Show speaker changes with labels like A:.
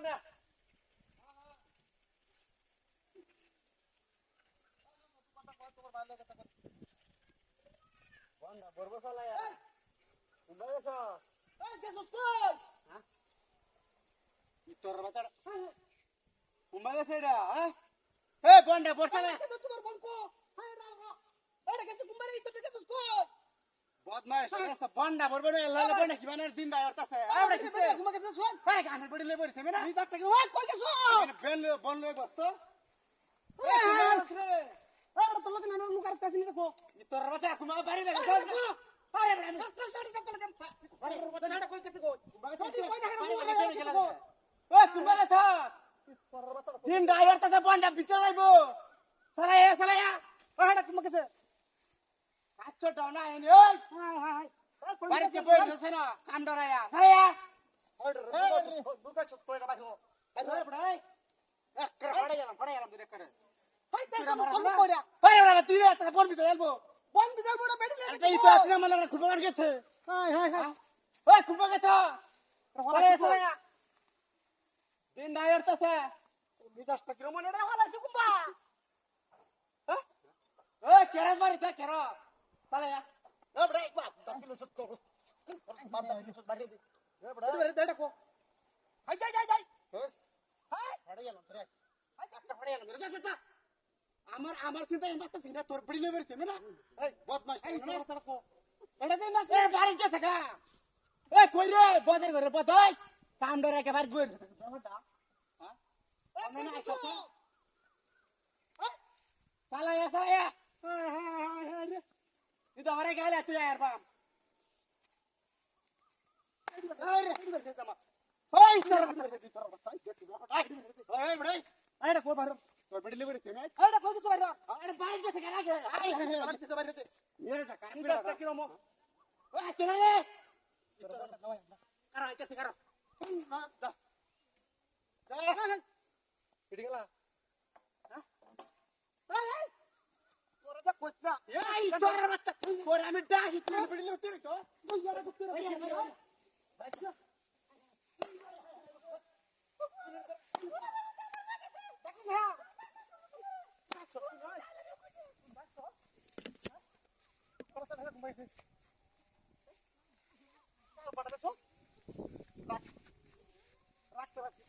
A: না বন্ধা বরবো চালায়া উঠে গেছ
B: এই গেছস কই?
A: হ্যাঁ তোর বাচ্চা উমা গেছে এটা হ্যাঁ এ বন্ধা বরসালা
B: এটা তোমার বংকো। হায় রা রা। এটা গেছে কুম্বারে ভিতরে গেছস কই?
A: বদমাইশ এসে বন্ধা বরবো না লালে বন্ধা কি মানে দিন ভাই অর্থাৎ আরে কি
B: ঘুমা গেছস শোন।
A: আরে গানের বডি লে বরিছে না
B: এই ডাক্তার ওই কই গেছস?
A: বেল বল লে বসতো
B: এই
A: রে
B: এটা তো লোক না মুখ আর কাছে দেখো।
A: তোর বাচ্চা কুমা বাড়ি লাগে আরে
B: ডাক্তার সাড়ে সাত লাগে। আরে বাচ্চাটা কই গেছে কই? কই না
A: বাড়ি
B: মুখ
A: লাগে
B: আর
A: গেল
B: গেছে।
A: ওই কুমা গেছ দিন ড্রাইভার তাতে বন্ধা বিতে যাইবো সালায়া
B: এটা কুমা গেছে।
A: আচ্ছা ডানা এনে ওই
B: হায় হায়।
A: বাড়িতে বই গেছে না কাম ডরায়া সালায়া
B: দুর্গা ছোট কইরা বাইরো।
A: আরে বড়াই এক করে পড়ে গেলাম দুই করে
B: হাই
A: তুই
B: দেখো
A: আমার
B: কল
A: না
B: কইরা।
A: আরে বড়া তুই রে তোর বন্ধ দিতে গেলবো
B: বন বিদাল বড় বেডি
A: আরে এই তো আসলে আমার খুব মার গেছে
B: হায় হায় হায়।
A: ওই খুব গেছে সালায়া দিন ড্রাইভার তাতে
B: বিদাসটা কি মনে রে হলাইছে কুম্বা।
A: ওই কেরাস বাড়িতে কেরাস সালায়া
B: এ বড় এক বাপ দাকিলো সত কর। বাপ দাকিলো সত বাড়ি দে। এ বড় এ দেখো। হাই যাই যাই যাই। হাই
A: পড়ে গেলাম তোরে আই একটা পড়ে গেলাম যা যা আমার আমার চিন্তা এই মাত্র সিনা তোর পড়ি লে বেরছে না এই বদমাশ
B: এই
A: না
B: তোর দেখো। এটা দেই না
A: এ বাড়ি গেছে গা এ কই রে বদের ঘরে বদই কাম ডরে কে বাড়ি বই
B: জমাটা।
A: হ্যাঁ
B: এ
A: মনে নাই
B: দেখো।
A: কথা সালায়া সালায়া
B: হায় হায় হায় হায় রে।
A: ಇದು ಹೊರಗೆ ಗಾಳಿ ಹತ್ತಿದ ಯಾರು ಬಾ
B: আরে কো বারো।
A: ಬಿಡಲಿ ಬರುತ್ತೆ
B: আরে কই তো বারো।
A: ಅರೆ ಬಾಯಿ ಗೇಸ ಗಲಾಗೆ
B: বাড়িতে তো বাড়িতে।
A: ಏರಟ
B: এটা একটা কি রকম?
A: ಓ ಹಾಕಿರಲೆ ಕರ ಆಯ್ತು ಕರ ಹಿಡಿಗಲ್ಲ
B: তোরা কইছ না।
A: ಏಯ್ ತೋರ ಬಚ್ಚ ತೋರ আমি ডাহি তুই ಬಿಡಲಿ ಉತ್ತಿರಿ তো
B: তুই ইয়ারে করতে রে। দেখুন হ্যাঁ। রাখতে রাখতে